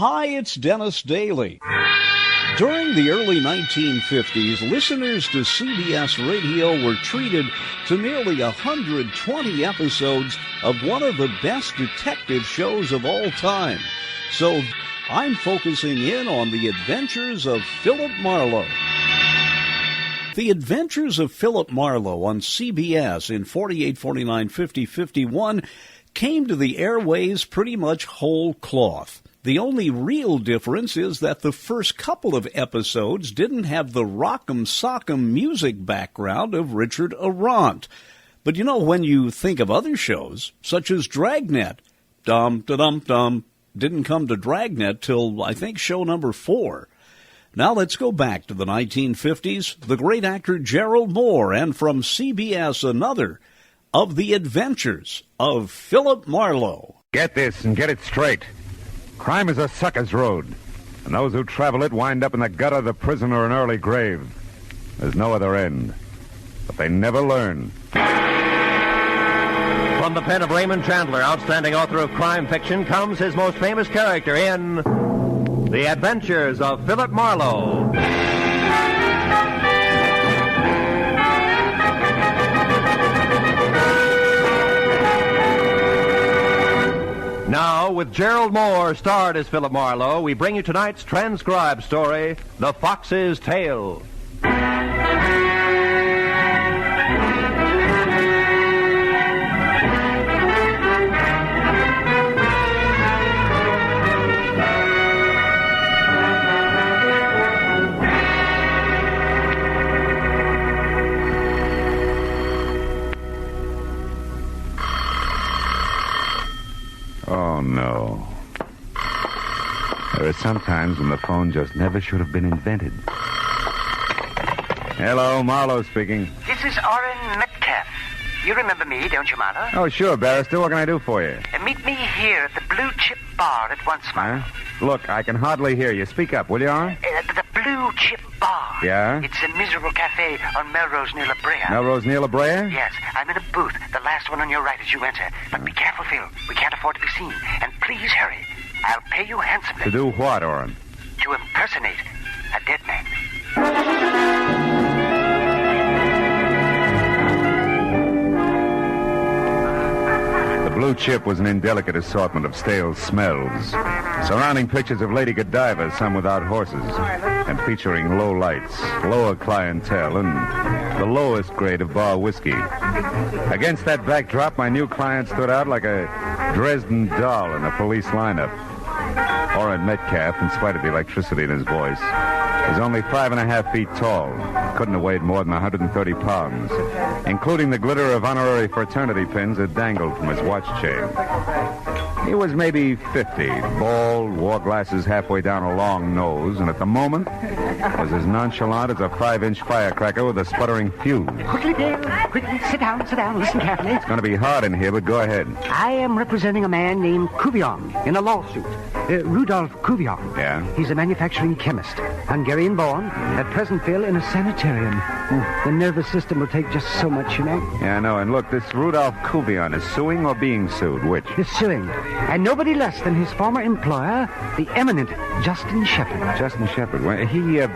Hi, it's Dennis Daly. During the early 1950s, listeners to CBS Radio were treated to nearly 120 episodes of one of the best detective shows of all time. So I'm focusing in on the adventures of Philip Marlowe. The Adventures of Philip Marlowe on CBS in 48, 49, 50, 51 came to the airways pretty much whole cloth. The only real difference is that the first couple of episodes didn't have the rock'em sock'em music background of Richard Arant. But you know, when you think of other shows, such as Dragnet, dum-da-dum-dum, didn't come to Dragnet till, I think, show number 4. Now let's go back to the 1950s, the great actor Gerald Moore, and from CBS another of the Adventures of Philip Marlowe. Get this and get it straight. Crime is a sucker's road, and those who travel it wind up in the gutter, the prison, or an early grave. There's no other end, but they never learn. From the pen of Raymond Chandler, outstanding author of crime fiction, comes his most famous character in The Adventures of Philip Marlowe. Now, with Gerald Moore starred as Philip Marlowe, we bring you tonight's transcribed story, The Fox's Tale. Oh, no. There are some times when the phone just never should have been invented. Hello, Marlowe speaking. This is Orrin Metcalf. You remember me, don't you, Marlowe? Oh, sure, Barrister. What can I do for you? Meet me here at the Blue Chip Bar at once, Marlowe. Huh? Look, I can hardly hear you. Speak up, will you, Orrin? The Blue Chip Bar. Yeah? It's a miserable cafe on Melrose near La Brea. Melrose near La Brea? Yes, I'm in a booth, the last one on your right as you enter. But be careful, Phil. We can't afford to be seen. And please hurry. I'll pay you handsomely. To do what, Orrin? To impersonate a dead man. The Blue Chip was an indelicate assortment of stale smells, surrounding pictures of Lady Godiva, some without horses, and featuring low lights, lower clientele, and the lowest grade of bar whiskey. Against that backdrop, my new client stood out like a Dresden doll in a police lineup. Orrin Metcalf, in spite of the electricity in his voice, was only 5.5 feet tall. Couldn't have weighed more than 130 pounds, including the glitter of honorary fraternity pins that dangled from his watch chain. He was maybe 50, bald, wore glasses halfway down a long nose, and at the moment was as nonchalant as a 5-inch firecracker with a sputtering fuse. Quickly, Bill. Quickly. Sit down. Listen carefully. It's going to be hard in here, but go ahead. I am representing a man named Cuvion in a lawsuit. Rudolph Cuvion. Yeah? He's a manufacturing chemist. Hungarian born. At present, Phil, in a sanitarium. The nervous system will take just so much, you know. Yeah, I know. And look, this Rudolph Cuvion is suing or being sued? Which? He's suing. And nobody less than his former employer, the eminent Justin Shepard. Justin Shepard. Well, he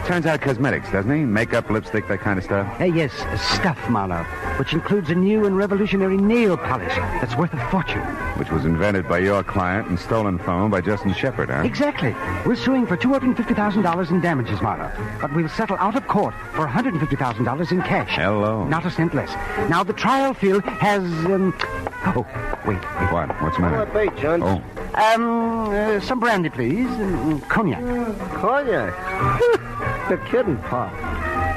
turns out cosmetics, doesn't he? Makeup, lipstick, that kind of stuff? Yes, stuff, Marlowe, which includes a new and revolutionary nail polish that's worth a fortune. Which was invented by your client and stolen from him by Justin Shepard, huh? Exactly. We're suing for $250,000 in damages, Marlowe. But we'll settle out of court for $150,000 in cash. Hello. Not a cent less. Now, the trial, Phil, has, Oh, wait. What? What's the matter? What bait, John? Oh. Some brandy, please. Cognac. Cognac? You're kidding, Pop.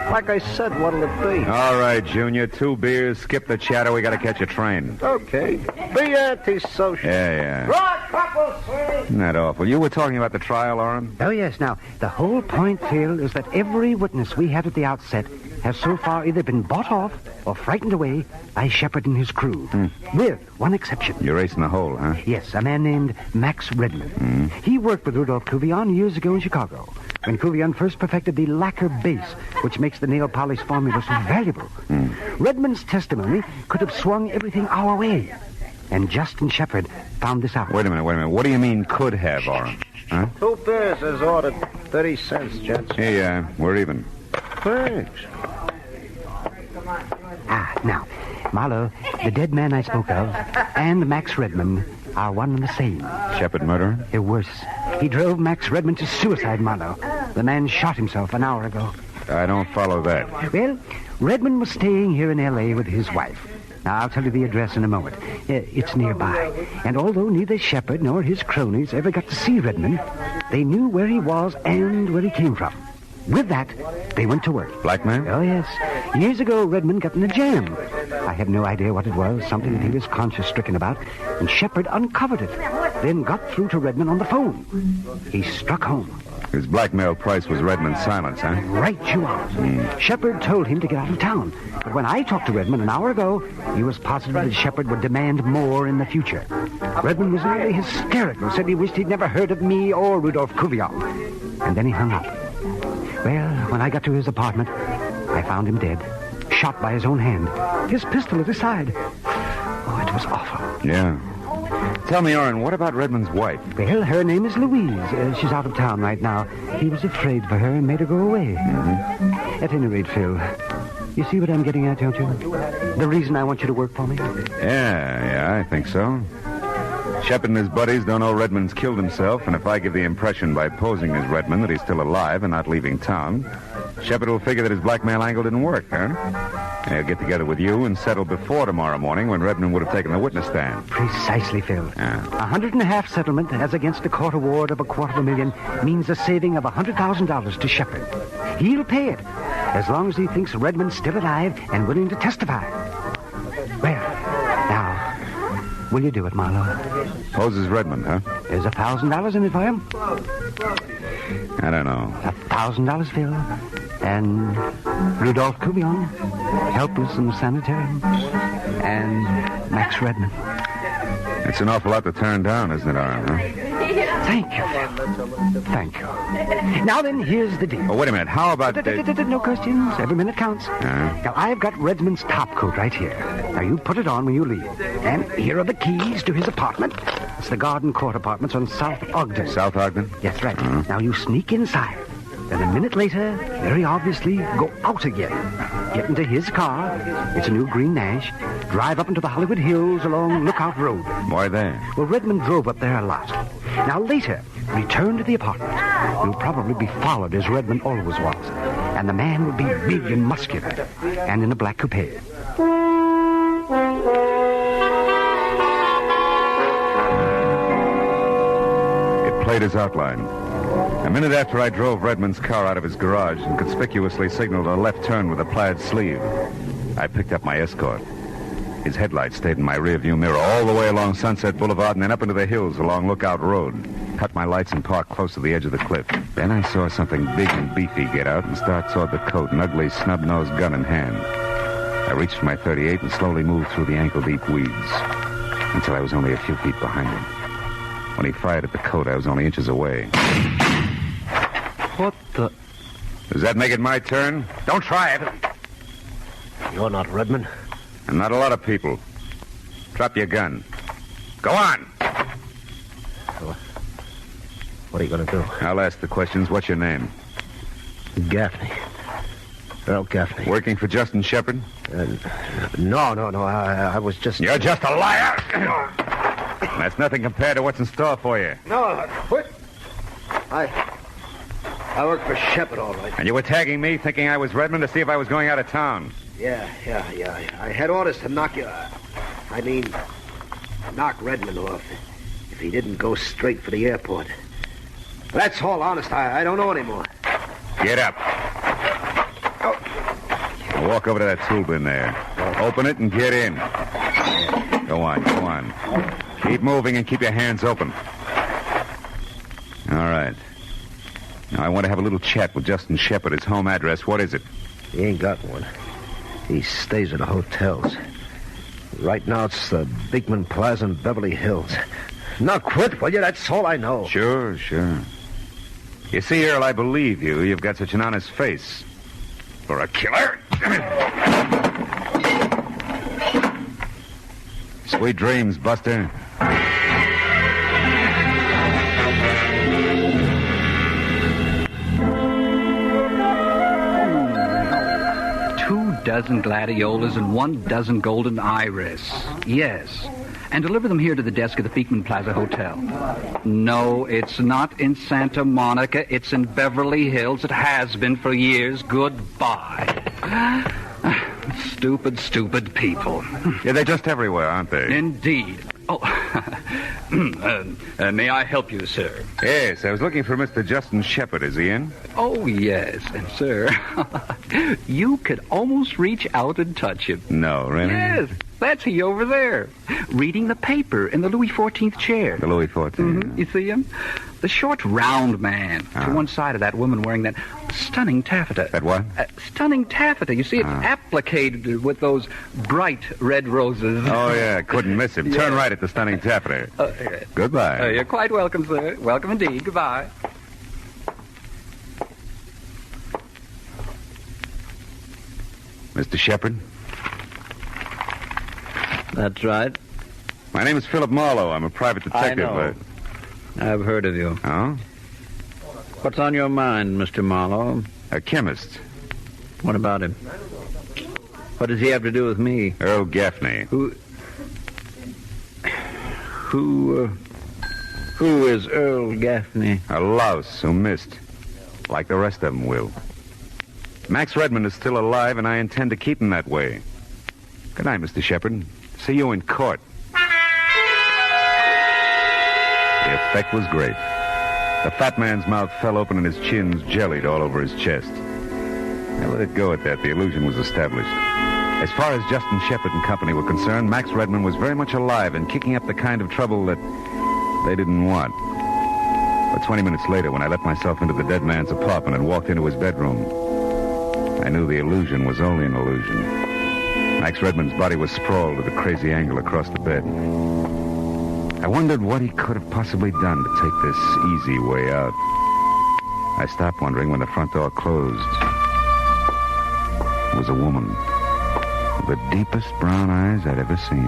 Like I said, what'll it be? All right, Junior. 2 beers. Skip the chatter. We got to catch a train. Okay. Be antisocial. Yeah. Rock, couple, sir. Isn't that awful? You were talking about the trial, Orrin? Oh, yes. Now, the whole point, Phil, is that every witness we had at the outset has so far either been bought off or frightened away by Shepard and his crew. With one exception. You're racing the hole, huh? Yes, a man named Max Redmond. He worked with Rudolph Cuvion years ago in Chicago, when Cuvion first perfected the lacquer base, which makes the nail polish formula so valuable. Redmond's testimony could have swung everything our way. And Justin Shepard found this out. Wait a minute. What do you mean could have, Orrin? Huh? 2 beers as ordered. 30 cents, gents. Hey, we're even. Thanks. Now, Marlowe, the dead man I spoke of and Max Redmond are one and the same. Shepard murderer? Worse. He drove Max Redmond to suicide, Marlowe. The man shot himself an hour ago. I don't follow that. Well, Redmond was staying here in L.A. with his wife. Now, I'll tell you the address in a moment. It's nearby. And although neither Shepard nor his cronies ever got to see Redmond, they knew where he was and where he came from. With that, they went to work. Blackmail? Oh, yes. Years ago, Redmond got in a jam. I have no idea what it was, something that he was conscience-stricken about, and Shepard uncovered it, then got through to Redmond on the phone. He struck home. His blackmail price was Redmond's silence, huh? Right you are. Shepard told him to get out of town. But when I talked to Redmond an hour ago, he was positive that Shepard would demand more in the future. Redmond was nearly hysterical, said he wished he'd never heard of me or Rudolph Cuvion. And then he hung up. Well, when I got to his apartment, I found him dead, shot by his own hand, his pistol at his side. Oh, it was awful. Yeah. Tell me, Orrin, what about Redmond's wife? Well, her name is Louise. She's out of town right now. He was afraid for her and made her go away. Mm-hmm. At any rate, Phil, you see what I'm getting at, don't you? The reason I want you to work for me? Yeah, I think so. Shepard and his buddies don't know Redmond's killed himself, and if I give the impression by posing as Redmond that he's still alive and not leaving town, Shepard will figure that his blackmail angle didn't work, huh? And he'll get together with you and settle before tomorrow morning when Redmond would have taken the witness stand. Precisely, Phil. Yeah. $150,000 settlement as against a court award of $250,000 means a saving of $100,000 to Shepard. He'll pay it as long as he thinks Redmond's still alive and willing to testify. Well, now, will you do it, Marlowe? Pose as Redmond, huh? There's $1,000 in it for him. I don't know. $1,000, Phil. And Rudolph Cuvion, helpless in the sanitarium. And Max Redmond. It's an awful lot to turn down, isn't it, Orrin, huh? Thank you. Thank you. Now then, here's the deal. Oh, wait a minute. How about... No questions. Every minute counts. Now, I've got Redmond's top coat right here. Now, you put it on when you leave. And here are the keys to his apartment. It's the Garden Court Apartments on South Ogden. South Ogden? Yes, right. Now, you sneak inside. Then a minute later, very obviously, go out again. Get into his car. It's a new green Nash. Drive up into the Hollywood Hills along Lookout Road. Why there? Well, Redmond drove up there a lot. Now, later, return to the apartment. You'll probably be followed as Redmond always was. And the man will be big and muscular. And in a black coupe. It played his outline. A minute after I drove Redmond's car out of his garage and conspicuously signaled a left turn with a plaid sleeve, I picked up my escort. His headlights stayed in my rearview mirror all the way along Sunset Boulevard and then up into the hills along Lookout Road. Cut my lights and parked close to the edge of the cliff. Then I saw something big and beefy get out and start toward the coat, an ugly snub-nosed gun in hand. I reached for my .38 and slowly moved through the ankle-deep weeds until I was only a few feet behind him. When he fired at the coat, I was only inches away. What the... Does that make it my turn? Don't try it. You're not Redmond. And not a lot of people. Drop your gun. Go on. What are you going to do? I'll ask the questions. What's your name? Gaffney. Earl Gaffney. Working for Justin Shepard? No. I was just... You're just a liar. That's nothing compared to what's in store for you. No, what? I work for Shepard, all right. And you were tagging me, thinking I was Redmond, to see if I was going out of town. Yeah. I had orders to knock you... knock Redmond off if he didn't go straight for the airport. But that's all, honest. I don't know anymore. Get up. Now walk over to that tool bin there. Open it and get in. Go on. Keep moving and keep your hands open. All right. Now, I want to have a little chat with Justin Shepard. His home address, what is it? He ain't got one. He stays at the hotels. Right now, it's the Beekman Plaza in Beverly Hills. Now, quit, will you? That's all I know. Sure. You see, Earl, I believe you. You've got such an honest face. For a killer. Sweet dreams, Buster. 2 gladiolas and 1 golden iris. Yes. And deliver them here to the desk of the Beekman Plaza Hotel. No, it's not in Santa Monica. It's in Beverly Hills. It has been for years. Goodbye. Stupid, stupid people. Yeah, they're just everywhere, aren't they? Indeed. Oh, may I help you, sir? Yes, I was looking for Mr. Justin Shepard. Is he in? Oh, yes. And, sir, you could almost reach out and touch him. No, really? Yes. That's he over there, reading the paper in the Louis XIV chair. The Louis XIV? Mm-hmm. You see him? The short, round man to one side of that woman wearing that stunning taffeta. That what? Stunning taffeta. You see, it's applicated with those bright red roses. Oh, yeah. Couldn't miss him. Turn right at the stunning taffeta. Goodbye. You're quite welcome, sir. Welcome indeed. Goodbye. Mr. Shepard? That's right. My name is Philip Marlowe. I'm a private detective. I know. I've heard of you. Oh? What's on your mind, Mr. Marlowe? A chemist. What about him? What does he have to do with me? Earl Gaffney. Who is Earl Gaffney? A louse who missed. Like the rest of them will. Max Redmond is still alive, and I intend to keep him that way. Good night, Mr. Shepard. See you in court. The effect was great. The fat man's mouth fell open and his chins jellied all over his chest. I let it go at that. The illusion was established. As far as Justin Shepard and company were concerned, Max Redmond was very much alive and kicking up the kind of trouble that they didn't want. But 20 minutes later, when I let myself into the dead man's apartment and walked into his bedroom, I knew the illusion was only an illusion. Max Redmond's body was sprawled at a crazy angle across the bed. I wondered what he could have possibly done to take this easy way out. I stopped wondering when the front door closed. It was a woman with the deepest brown eyes I'd ever seen.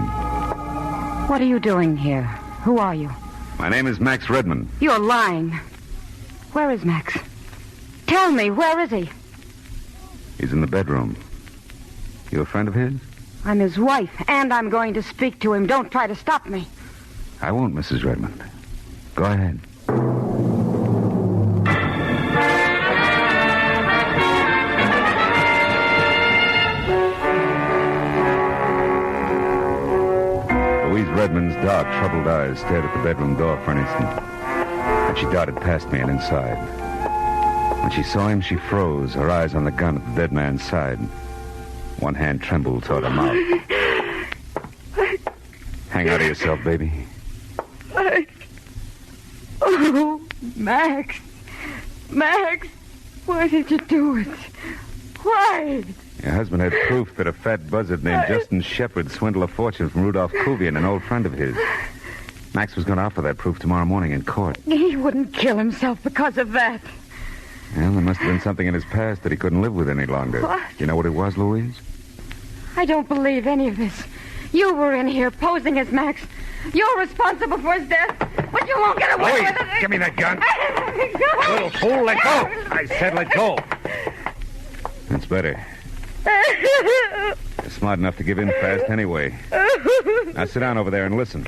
What are you doing here? Who are you? My name is Max Redmond. You're lying. Where is Max? Tell me, where is he? He's in the bedroom. You a friend of his? I'm his wife, and I'm going to speak to him. Don't try to stop me. I won't, Mrs. Redmond. Go ahead. Louise Redmond's dark, troubled eyes stared at the bedroom door for an instant. Then she darted past me and inside. When she saw him, she froze, her eyes on the gun at the dead man's side. One hand trembled toward her mouth. Hang out of yourself, baby. Oh, Max. Max, why did you do it? Why? Your husband had proof that a fat buzzard named Justin Shepard swindled a fortune from Rudolph Kuvian, an old friend of his. Max was going to offer that proof tomorrow morning in court. He wouldn't kill himself because of that. Well, there must have been something in his past that he couldn't live with any longer. What? You know what it was, Louise? I don't believe any of this. You were in here posing as Max. You're responsible for his death, but you won't get away Louise, with it. give me that gun. Little fool, let go. I said let go. That's better. You're smart enough to give in fast anyway. Now sit down over there and listen.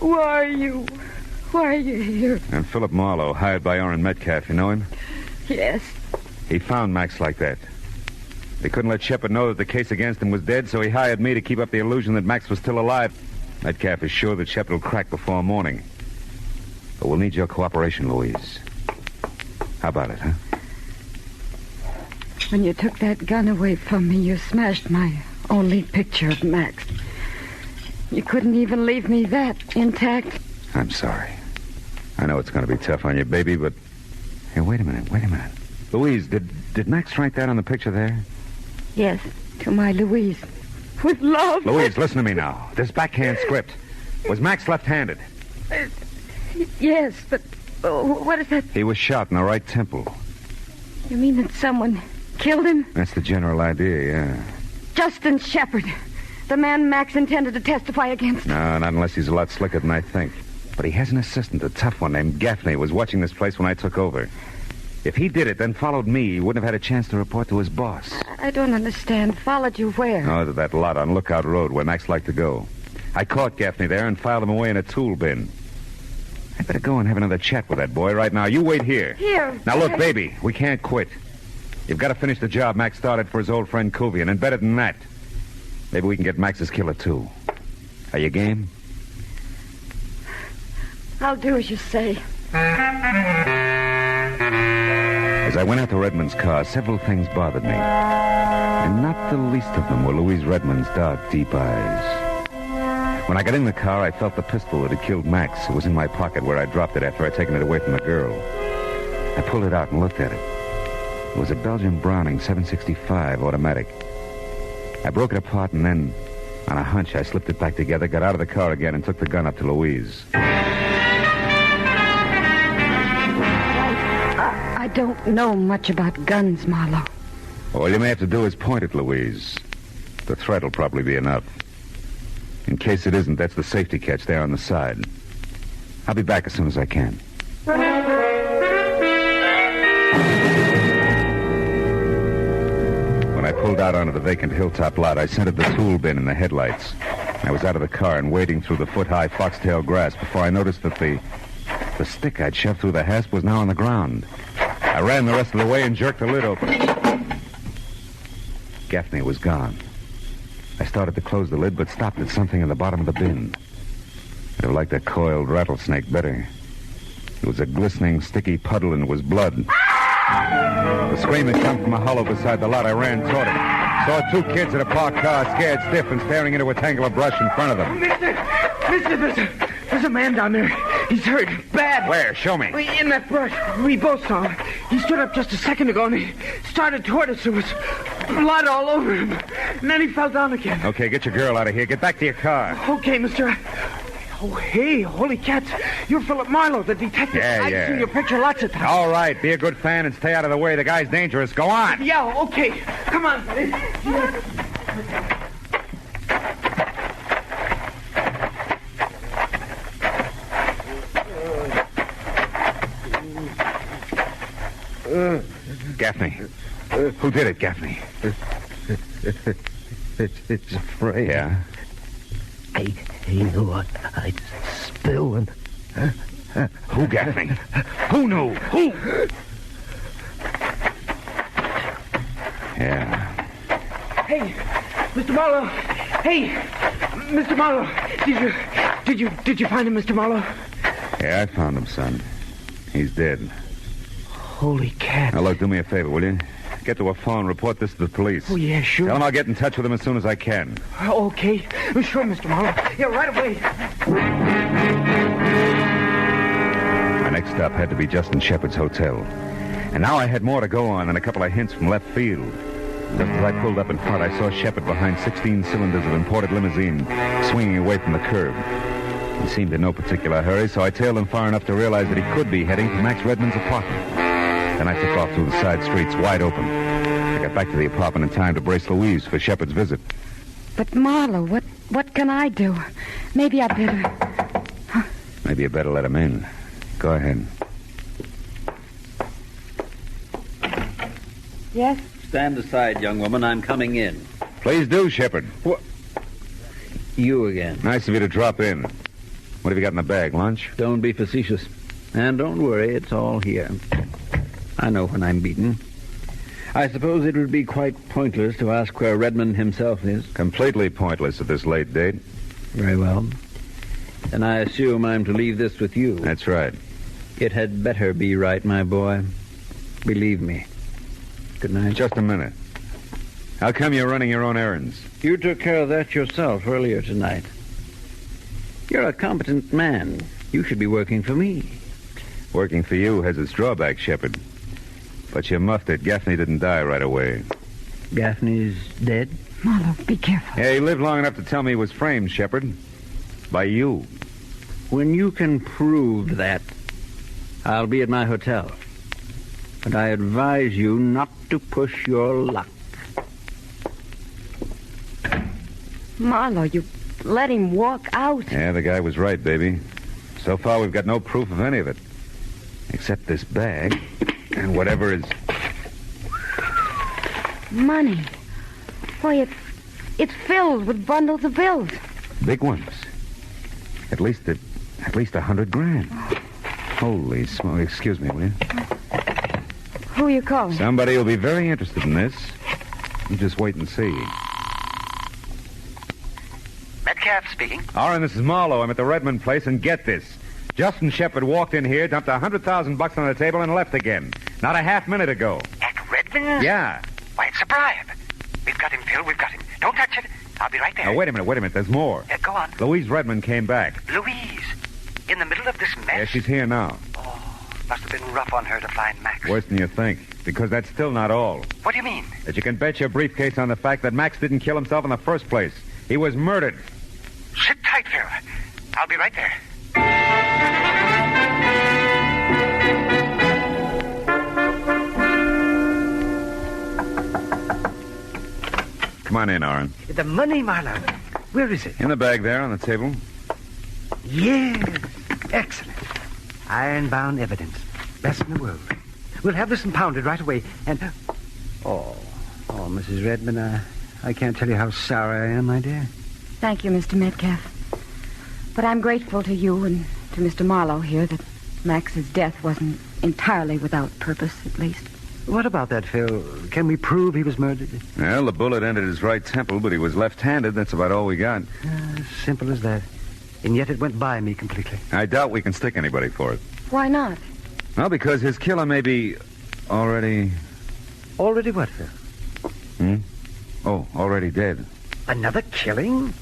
Who are you? Why are you here? I'm Philip Marlowe, hired by Orrin Metcalf. You know him? Yes. He found Max like that. They couldn't let Shepard know that the case against him was dead, so he hired me to keep up the illusion that Max was still alive. Metcalf is sure that Shepard will crack before morning. But we'll need your cooperation, Louise. How about it, huh? When you took that gun away from me, you smashed my only picture of Max. You couldn't even leave me that intact. I'm sorry. I know it's going to be tough on you, baby, but... Hey, wait a minute. Louise, did Max write that on the picture there? Yes, to my Louise. With love. Louise, listen to me now. This backhand script. Was Max left-handed? Yes, but what is that? He was shot in the right temple. You mean that someone killed him? That's the general idea, yeah. Justin Shepard. The man Max intended to testify against. No, not unless he's a lot slicker than I think. But he has an assistant, a tough one named Gaffney, who was watching this place when I took over. If he did it, then followed me, he wouldn't have had a chance to report to his boss. I don't understand. Followed you where? Oh, to that lot on Lookout Road where Max liked to go. I caught Gaffney there and filed him away in a tool bin. I better go and have another chat with that boy right now. You wait here. Here. Now, look, baby, we can't quit. You've got to finish the job Max started for his old friend Kuvian, and better than that, maybe we can get Max's killer, too. Are you game? I'll do as you say. As I went out to Redmond's car, several things bothered me. And not the least of them were Louise Redmond's dark, deep eyes. When I got in the car, I felt the pistol that had killed Max. It was in my pocket where I dropped it after I'd taken it away from the girl. I pulled it out and looked at it. It was a Belgian Browning 765 automatic. I broke it apart and then, on a hunch, I slipped it back together, got out of the car again, and took the gun up to Louise. I don't know much about guns, Marlowe. All you may have to do is point at Louise. The threat will probably be enough. In case it isn't, that's the safety catch there on the side. I'll be back as soon as I can. When I pulled out onto the vacant hilltop lot, I scented the tool bin in the headlights. I was out of the car and wading through the foot-high foxtail grass before I noticed that the stick I'd shoved through the hasp was now on the ground. I ran the rest of the way and jerked the lid open. Gaffney was gone. I started to close the lid, but stopped at something in the bottom of the bin. I'd have liked a coiled rattlesnake better. It was a glistening, sticky puddle, and it was blood. The scream had come from a hollow beside the lot. I ran toward it. Saw two kids in a parked car, scared stiff and staring into a tangle of brush in front of them. Mister, there's a man down there. He's hurt. Bad. Where? Show me. In that brush. We both saw him. He stood up just a second ago and he started toward us. There was blood all over him. And then he fell down again. Okay, get your girl out of here. Get back to your car. Okay, mister. Oh, hey, holy cats. You're Philip Marlowe, the detective. I've seen your picture lots of times. All right, be a good fan and stay out of the way. The guy's dangerous. Go on. Yeah, okay. Come on. Gaffney. Who did it, Gaffney? It's afraid. Yeah? He knew I'd spill and... Who, Gaffney? Who knew? Who? Yeah. Hey, Mr. Marlowe. Hey, Mr. Marlowe. Did you find him, Mr. Marlowe? Yeah, I found him, son. He's dead. Holy cat. Now, look, do me a favor, will you? Get to a phone, report this to the police. Oh, yeah, sure. Tell them I'll get in touch with them as soon as I can. Okay. Sure, Mr. Marlowe. Yeah, right away. My next stop had to be Justin Shepard's hotel. And now I had more to go on than a couple of hints from left field. Just as I pulled up in front, I saw Shepard behind 16 cylinders of imported limousine, swinging away from the curb. He seemed in no particular hurry, so I tailed him far enough to realize that he could be heading for Max Redmond's apartment. Then I took off through the side streets, wide open. I got back to the apartment in time to brace Louise for Shepard's visit. But, Marlowe, what can I do? Maybe I better... Huh? Maybe you better let him in. Go ahead. Yes? Stand aside, young woman. I'm coming in. Please do, Shepard. What? You again. Nice of you to drop in. What have you got in the bag, lunch? Don't be facetious. And don't worry, it's all here. I know when I'm beaten. I suppose it would be quite pointless to ask where Redmond himself is. Completely pointless at this late date. Very well. Then I assume I'm to leave this with you. That's right. It had better be right, my boy. Believe me. Good night. Just a minute. How come you're running your own errands? You took care of that yourself earlier tonight. You're a competent man. You should be working for me. Working for you has its drawbacks, Shepard. But you muffed it. Gaffney didn't die right away. Gaffney's dead? Marlowe, be careful. Yeah, he lived long enough to tell me he was framed, Shepard. By you. When you can prove that, I'll be at my hotel. But I advise you not to push your luck. Marlowe, you let him walk out. Yeah, the guy was right, baby. So far, we've got no proof of any of it. Except this bag and whatever is... Money. Why, it's filled with bundles of bills. Big ones. At least $100,000. Holy smoke. Excuse me, will you? Who are you calling? Somebody will be very interested in this. You just wait and see. Metcalf speaking. Oren, this is Marlowe. I'm at the Redmond place, and get this. Justin Shepard walked in here, dumped $100,000 on the table, and left again. Not a half minute ago. At Redmond? Yeah. Why, it's a bribe. We've got him, Phil. We've got him. Don't touch it. I'll be right there. Now, wait a minute. There's more. Go on. Louise Redmond came back. Louise? In the middle of this mess? Yeah, she's here now. Oh, must have been rough on her to find Max. Worse than you think, because that's still not all. What do you mean? That you can bet your briefcase on the fact that Max didn't kill himself in the first place. He was murdered. Sit tight, Phil. I'll be right there. Come on in, Oren. The money, Marlowe. Where is it? In the bag there on the table. Yes. Excellent. Iron-bound evidence. Best in the world. We'll have this impounded right away. And... Oh, Mrs. Redmond, I can't tell you how sorry I am, my dear. Thank you, Mr. Metcalf. But I'm grateful to you and to Mr. Marlowe here that Max's death wasn't entirely without purpose, at least. What about that, Phil? Can we prove he was murdered? Well, the bullet entered his right temple, but he was left-handed. That's about all we got. Simple as that. And yet it went by me completely. I doubt we can stick anybody for it. Why not? Well, because his killer may be already... Already what, Phil? Oh, already dead. Another killing?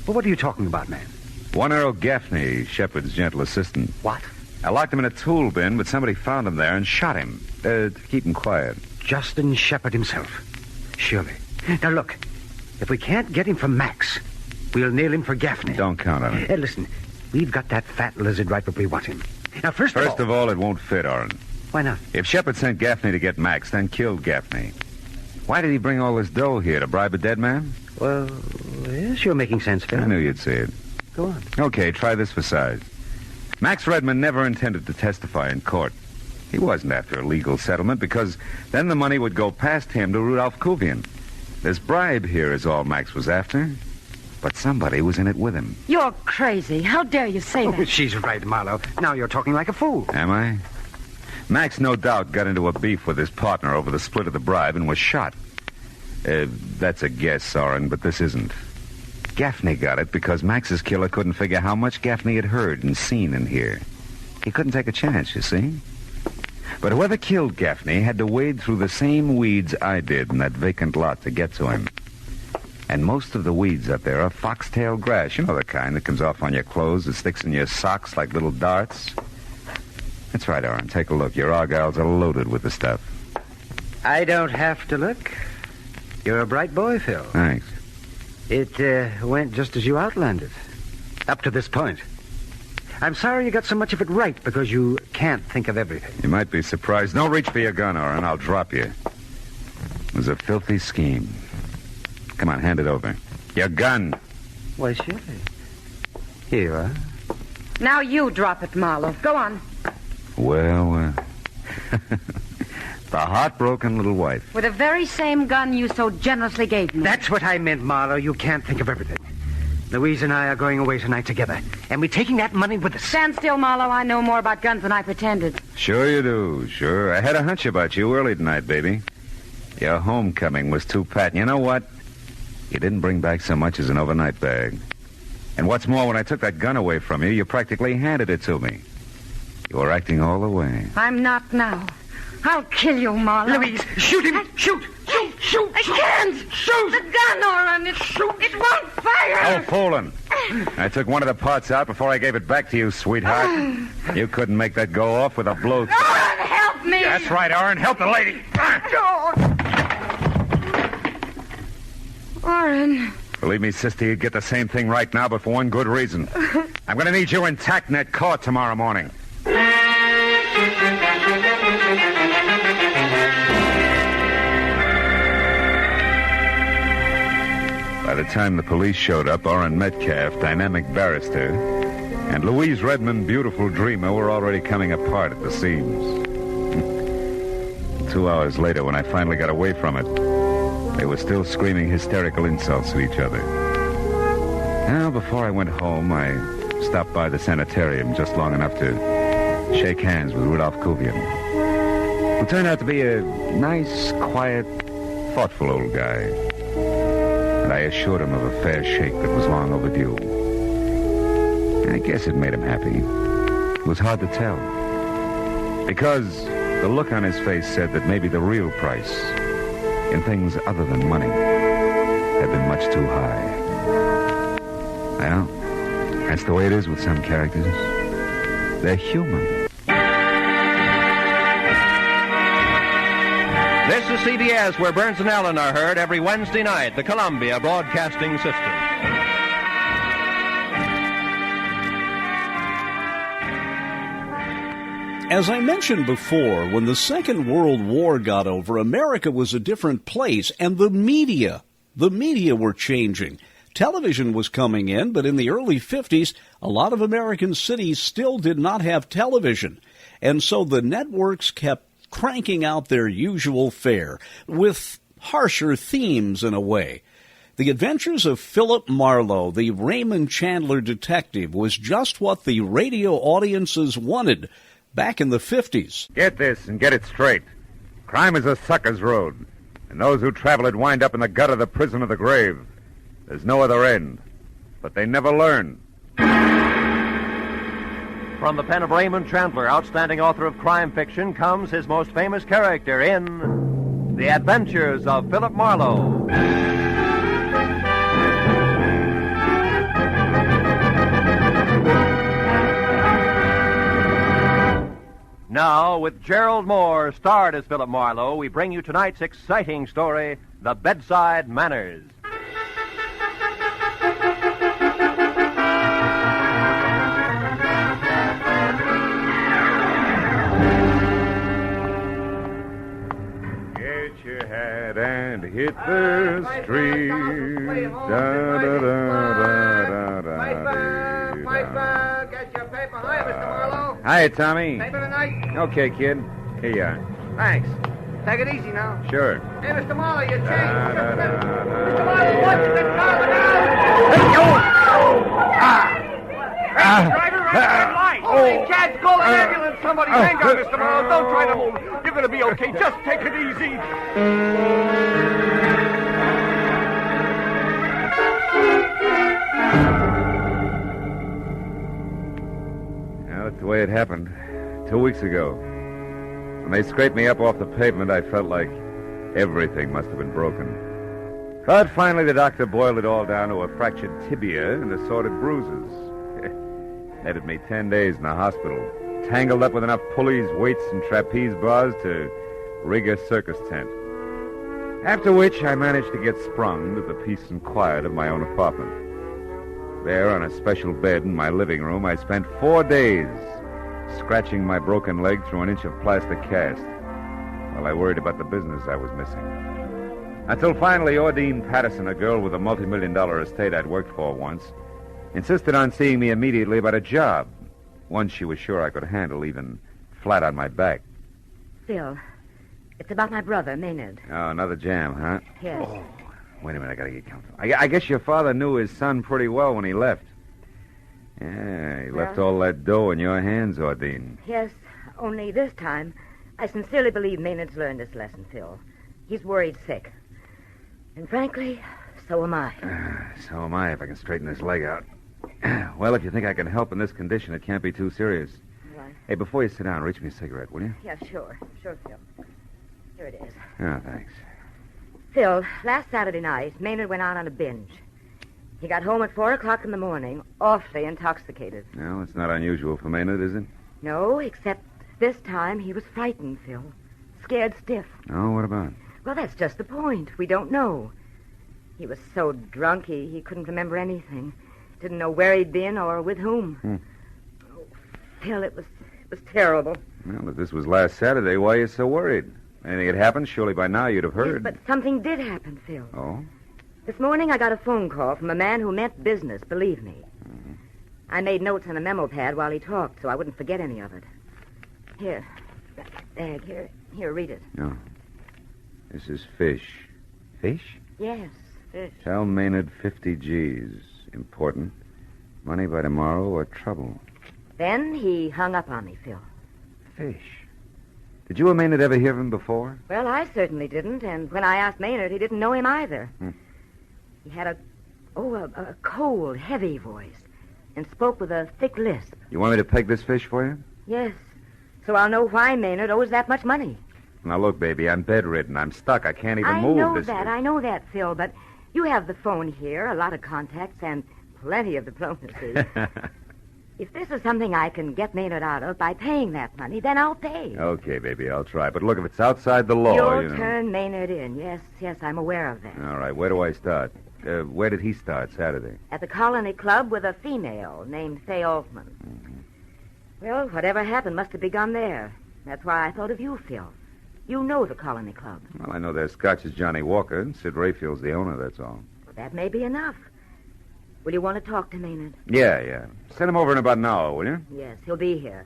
Well, what are you talking about, man? One Earl Gaffney, Shepard's gentle assistant. What? I locked him in a tool bin, but somebody found him there and shot him. To keep him quiet. Justin Shepard himself. Surely. Now, look. If we can't get him for Max, we'll nail him for Gaffney. Don't count on it. Listen, we've got that fat lizard right where we want him. Now, first of all, it won't fit, Oren. Why not? If Shepard sent Gaffney to get Max, then killed Gaffney, why did he bring all this dough here, to bribe a dead man? Well, yes, you're making sense, Phil. I knew you'd see it. Go on. Okay, try this for size. Max Redmond never intended to testify in court. He wasn't after a legal settlement because then the money would go past him to Rudolph Kuvian. This bribe here is all Max was after. But somebody was in it with him. You're crazy. How dare you say that? She's right, Marlowe. Now you're talking like a fool. Am I? Max, no doubt, got into a beef with his partner over the split of the bribe and was shot. That's a guess, Oren, but this isn't. Gaffney got it because Max's killer couldn't figure how much Gaffney had heard and seen in here. He couldn't take a chance, you see. But whoever killed Gaffney had to wade through the same weeds I did in that vacant lot to get to him. And most of the weeds up there are foxtail grass. You know the kind that comes off on your clothes that sticks in your socks like little darts? That's right, Oren. Take a look. Your argyles are loaded with the stuff. I don't have to look. You're a bright boy, Phil. Thanks. It went just as you outlined it. Up to this point. I'm sorry you got so much of it right because you can't think of everything. You might be surprised. Don't reach for your gun, Oren. I'll drop you. It was a filthy scheme. Come on, hand it over. Your gun. Why, surely. Here you are. Now you drop it, Marlowe. Go on. Well, the heartbroken little wife. With the very same gun you so generously gave me. That's what I meant, Marlowe. You can't think of everything. Louise and I are going away tonight together, and we're taking that money with us. Stand still, Marlowe. I know more about guns than I pretended. Sure you do, sure. I had a hunch about you early tonight, baby. Your homecoming was too pat. And you know what? You didn't bring back so much as an overnight bag. And what's more, when I took that gun away from you, you practically handed it to me. You were acting all the way. I'm not now. I'll kill you, Marlowe. Louise, shoot him! Shoot! I can't! Shoot! The gun, Oren, it won't fire! Oh, fooling. I took one of the parts out before I gave it back to you, sweetheart. You couldn't make that go off with a blow. Oren, help me! That's right, Oren. Help the lady. Oren. Believe me, sister, you'd get the same thing right now, but for one good reason. I'm going to need you intact in that court tomorrow morning. By the time the police showed up, Orrin Metcalf, dynamic barrister, and Louise Redmond, beautiful dreamer, were already coming apart at the seams. 2 hours later, when I finally got away from it, they were still screaming hysterical insults at each other. Now, before I went home, I stopped by the sanitarium just long enough to shake hands with Rudolph Kuvian, who turned out to be a nice, quiet, thoughtful old guy. And I assured him of a fair shake that was long overdue. I guess it made him happy. It was hard to tell, because the look on his face said that maybe the real price in things other than money had been much too high. Well, that's the way it is with some characters. They're human. This is CBS, where Burns and Allen are heard every Wednesday night, the Columbia Broadcasting System. As I mentioned before, when the Second World War got over, America was a different place, and the media were changing. Television was coming in, but in the early 50s, a lot of American cities still did not have television. And so the networks kept cranking out their usual fare, with harsher themes in a way. The Adventures of Philip Marlowe, the Raymond Chandler detective, was just what the radio audiences wanted back in the 50s. Get this and get it straight. Crime is a sucker's road, and those who travel it wind up in the gut of the prison of the grave. There's no other end, but they never learn. From the pen of Raymond Chandler, outstanding author of crime fiction, comes his most famous character in The Adventures of Philip Marlowe. Now, with Gerald Moore, starred as Philip Marlowe, we bring you tonight's exciting story, The Bedside Manners. Get your hat and hit the street. Piper, get your paper. Hi, Mr. Marlowe. Hi, Tommy. Paper tonight? Okay, kid. Here you are. Thanks. Take it easy now. Sure. Hey, Mr. Marlowe, your change. Mr. Marlowe, watch it. Driver, red light. Hey, cats, call an ambulance. Somebody hang on, Mr. Marlowe. Don't try to move. You're going to be okay. Just take it easy. Well, that's the way it happened. 2 weeks ago. When they scraped me up off the pavement, I felt like everything must have been broken. But finally, the doctor boiled it all down to a fractured tibia and assorted bruises. Netted me 10 days in the hospital, tangled up with enough pulleys, weights, and trapeze bars to rig a circus tent. After which, I managed to get sprung to the peace and quiet of my own apartment. There, on a special bed in my living room, I spent 4 days scratching my broken leg through an inch of plastic cast while I worried about the business I was missing. Until finally, Ordine Patterson, a girl with a multi-million-dollar estate I'd worked for once, insisted on seeing me immediately about a job, one she was sure I could handle, even flat on my back. Phil, it's about my brother, Maynard. Oh, another jam, huh? Yes. Oh, wait a minute, I gotta get comfortable. I guess your father knew his son pretty well when he left. Yeah, he left all that dough in your hands, Ordine. Yes, only this time, I sincerely believe Maynard's learned his lesson, Phil. He's worried sick. And frankly, so am I. So am I, if I can straighten this leg out. Well, if you think I can help in this condition, it can't be too serious. Right. Hey, before you sit down, reach me a cigarette, will you? Yeah, sure. Sure, Phil. Here it is. Oh, thanks. Phil, last Saturday night, Maynard went out on a binge. He got home at 4 o'clock in the morning, awfully intoxicated. No, it's not unusual for Maynard, is it? No, except this time he was frightened, Phil. Scared stiff. Oh, what about? Well, that's just the point. We don't know. He was so drunk he couldn't remember anything. Didn't know where he'd been or with whom. Oh, Phil, it was terrible. Well, if this was last Saturday, why are you so worried? Anything had happened, surely by now you'd have heard. Yes, but something did happen, Phil. Oh? This morning I got a phone call from a man who meant business, believe me. Mm-hmm. I made notes on a memo pad while he talked, so I wouldn't forget any of it. Here, that bag, here, read it. No. This is Fish. Fish? Yes, fish. Tell Maynard 50 G's. Important. Money by tomorrow or trouble. Then he hung up on me, Phil. Fish. Did you or Maynard ever hear of him before? Well, I certainly didn't, and when I asked Maynard, he didn't know him either. He had a cold, heavy voice and spoke with a thick lisp. You want me to peg this fish for you? Yes, so I'll know why Maynard owes that much money. Now, look, baby, I'm bedridden. I'm stuck. I can't even move. I know that, Phil, but you have the phone here, a lot of contacts, and plenty of diplomacy. If this is something I can get Maynard out of by paying that money, then I'll pay. Okay, baby, I'll try. But look, if it's outside the law, You'll turn Maynard in. Yes, I'm aware of that. All right, where do I start? Where did he start Saturday? At the Colony Club with a female named Fay Altman. Mm-hmm. Well, whatever happened must have begun there. That's why I thought of you, Phil. You know the Colony Club. Well, I know their Scotch is Johnny Walker, and Sid Rayfield's the owner, that's all. Well, that may be enough. Will you want to talk to Maynard? Yeah. Send him over in about an hour, will you? Yes, he'll be here.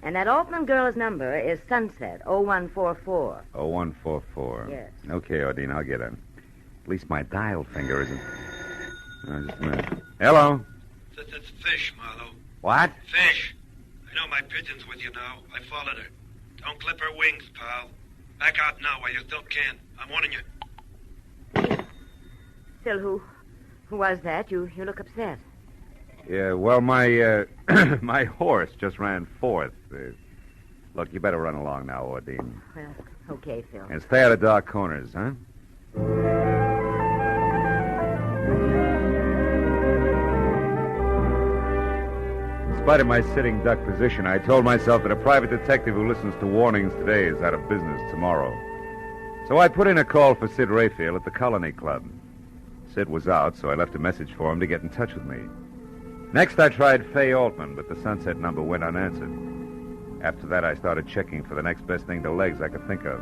And that Altman girl's number is Sunset, 0144. 0144. Yes. Okay, Ordine, I'll get him. At least my dial finger isn't... just a minute. Hello? That's Fish, Marlowe. What? Fish. I know my pigeon's with you now. I followed her. Don't clip her wings, pal. Back out now while you still can. I'm warning you. Phil, who was that? You look upset. Yeah, well, my my horse just ran fourth. Look, you better run along now, Ordine. Well, okay, Phil. And stay out of dark corners, huh? In spite of my sitting duck position, I told myself that a private detective who listens to warnings today is out of business tomorrow. So I put in a call for Sid Rayfield at the Colony Club. Sid was out, so I left a message for him to get in touch with me. Next, I tried Fay Altman, but the Sunset number went unanswered. After that, I started checking for the next best thing to legs I could think of.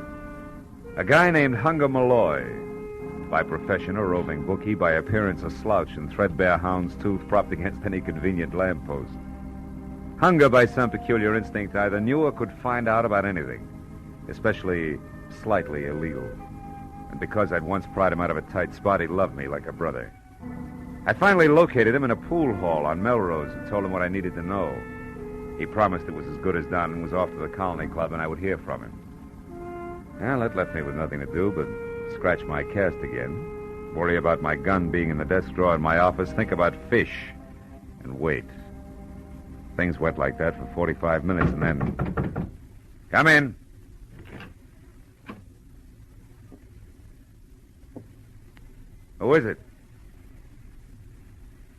A guy named Hunger MARLOWE. By profession, a roving bookie, by appearance, a slouch and threadbare hound's tooth propped against any convenient lamppost. Hunger, by some peculiar instinct, either knew or could find out about anything, especially slightly illegal. And because I'd once pried him out of a tight spot, he loved me like a brother. I finally located him in a pool hall on Melrose and told him what I needed to know. He promised it was as good as done and was off to the Colony Club and I would hear from him. Well, that left me with nothing to do but scratch my cast again, worry about my gun being in the desk drawer in my office, think about Fish, and wait. Things went like that for 45 minutes and then... Come in. Who is it?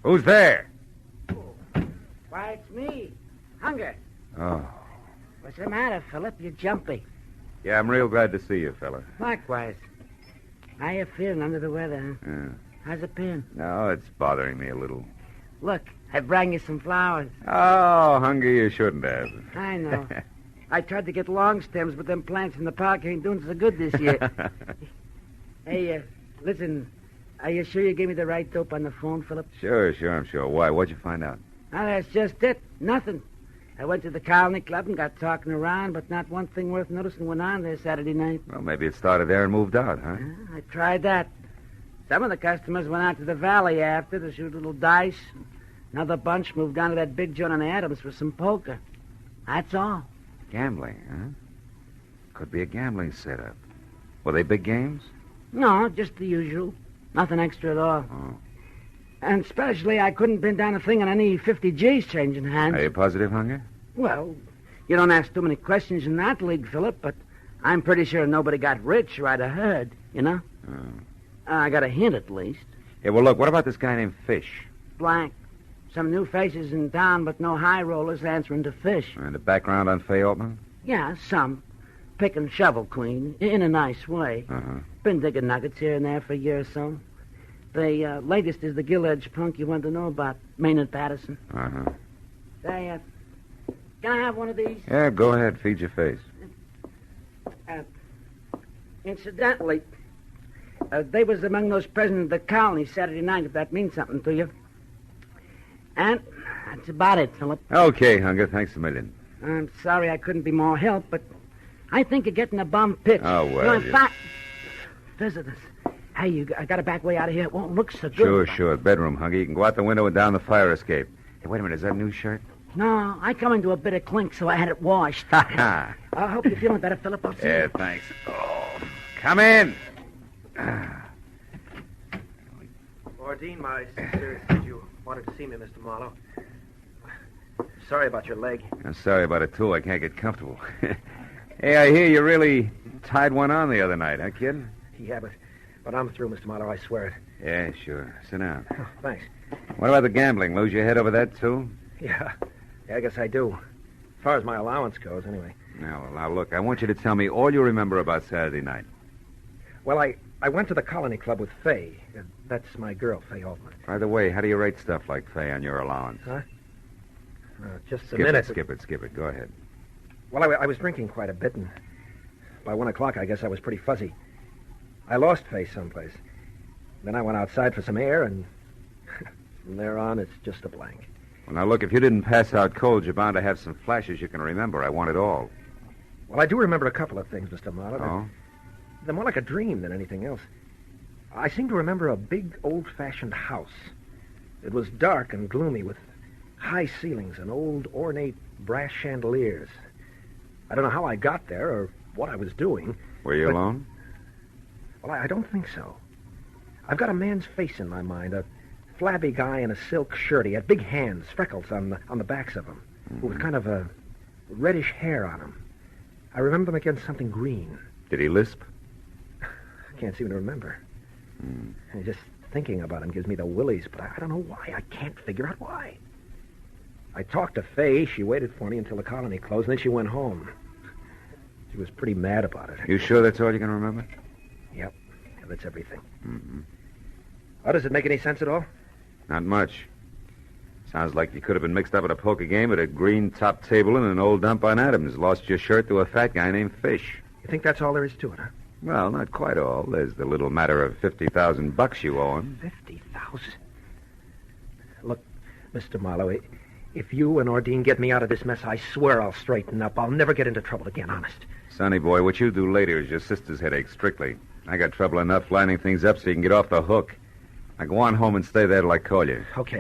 Who's there? Why, it's me. Hunger. Oh. What's the matter, Philip? You're jumpy. Yeah, I'm real glad to see you, fella. Likewise. How you feeling under the weather, huh? Yeah. How's it been? No, it's bothering me a little. Look, I brought you some flowers. Oh, Hunger, you shouldn't have. I know. I tried to get long stems, but them plants in the park ain't doing so good this year. Hey, listen, are you sure you gave me the right dope on the phone, Philip? Sure, I'm sure. Why? What'd you find out? Oh, that's just it. Nothing. I went to the Colony Club and got talking around, but not one thing worth noticing went on there Saturday night. Well, maybe it started there and moved out, huh? I tried that. Some of the customers went out to the valley after to shoot little dice. Another bunch moved down to that big joint on Adams for some poker. That's all. Gambling, huh? Could be a gambling setup. Were they big games? No, just the usual. Nothing extra at all. Oh. And especially, I couldn't pin down a thing on any 50 G's changing hands. Are you positive, Hunger? Well, you don't ask too many questions in that league, Philip, but I'm pretty sure nobody got rich or I'd have heard, you know? Oh. I got a hint, at least. Yeah, well, look, what about this guy named Fish? Blank. Some new faces in town, but no high rollers answering to Fish. And the background on Fay Altman? Yeah, some. Pick and shovel queen, in a nice way. Uh-huh. Been digging nuggets here and there for a year or so. The latest is the gill-edged punk you want to know about, Maynard Patterson. Uh-huh. Say, can I have one of these? Yeah, go ahead. Feed your face. Incidentally, They was among those present at the colony Saturday night, if that means something to you. And that's about it, Philip. Okay, Hunger. Thanks a million. I'm sorry I couldn't be more help, but I think you're getting a bum pitch. Oh, well, In fact, visitors. Hey, I got a back way out of here. It won't look so good. Sure. Bedroom, Hunger. You can go out the window and down the fire escape. Hey, wait a minute. Is that a new shirt? No, I come into a bit of clink, so I had it washed. I hope you're feeling better, Philip. I'll see Yeah, you. thanks. Oh, come in. Ordine, my sister said you wanted to see me, Mr. Marlowe. Sorry about your leg. I'm sorry about it, too. I can't get comfortable. Hey, I hear you really tied one on the other night, huh, kid? Yeah, but I'm through, Mr. Marlowe. I swear it. Yeah, sure. Sit down. Oh, thanks. What about the gambling? Lose your head over that, too? Yeah, I guess I do. As far as my allowance goes, anyway. Now, look, I want you to tell me all you remember about Saturday night. Well, I went to the Colony Club with Fay. That's my girl, Fay Altman. By the way, how do you rate stuff like Fay on your allowance? Huh? Just Skip a minute. Skip it. Go ahead. Well, I was drinking quite a bit, and by 1 o'clock, I guess I was pretty fuzzy. I lost Fay someplace. Then I went outside for some air, and from there on, it's just a blank. Well, now, look, if you didn't pass out cold, you're bound to have some flashes you can remember. I want it all. Well, I do remember a couple of things, Mr. Marlowe. Oh? They're more like a dream than anything else. I seem to remember a big, old-fashioned house. It was dark and gloomy with high ceilings and old, ornate brass chandeliers. I don't know how I got there or what I was doing. Were you alone? Well, I don't think so. I've got a man's face in my mind, a flabby guy in a silk shirt. He had big hands, freckles on the backs of him, with kind of a reddish hair on him. I remember him against something green. Did he lisp? I can't seem to remember. And just thinking about him gives me the willies, but I don't know why. I can't figure out why. I talked to Fay. She waited for me until the colony closed, and then she went home. She was pretty mad about it. You sure that's all you can remember? Yep. Yeah, that's everything. Mm-hmm. Oh, does it make any sense at all? Not much. Sounds like you could have been mixed up at a poker game at a green top table in an old dump on Adams. Lost your shirt to a fat guy named Fish. You think that's all there is to it, huh? Well, not quite all. There's the little matter of $50,000 you owe him. 50,000? Look, Mr. Marlowe, if you and Ordine get me out of this mess, I swear I'll straighten up. I'll never get into trouble again, honest. Sonny boy, what you do later is your sister's headache, strictly. I got trouble enough lining things up so you can get off the hook. Now go on home and stay there till I call you. Okay.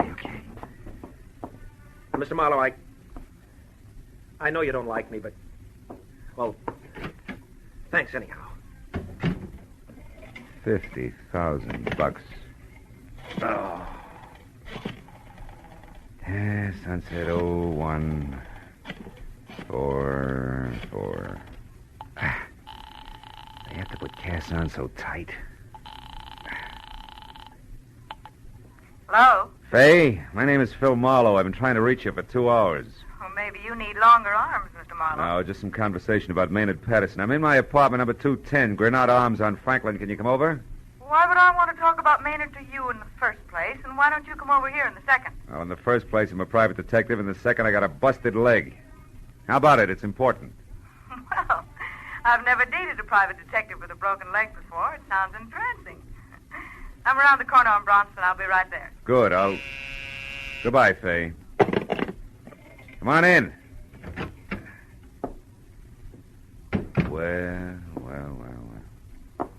Mr. Marlowe, I know you don't like me, but... Well, thanks anyhow. $50,000. Oh. Yeah, sunset 01 4. They have to put casts on so tight. Hello? Fay, my name is Phil Marlowe. I've been trying to reach you for 2 hours. Well, maybe you need longer arms, Mr. Marlowe. No, just some conversation about Maynard Patterson. I'm in my apartment, number 210, Granada Arms on Franklin. Can you come over? Why would I want to talk about Maynard to you in the first place, and why don't you come over here in the second? Oh, in the first place, I'm a private detective. In the second, I got a busted leg. How about it? It's important. Well, I've never dated a private detective with a broken leg before. It sounds entrancing. I'm around the corner on Bronson. I'll be right there. Good, Goodbye, Fay. Come on in. Well.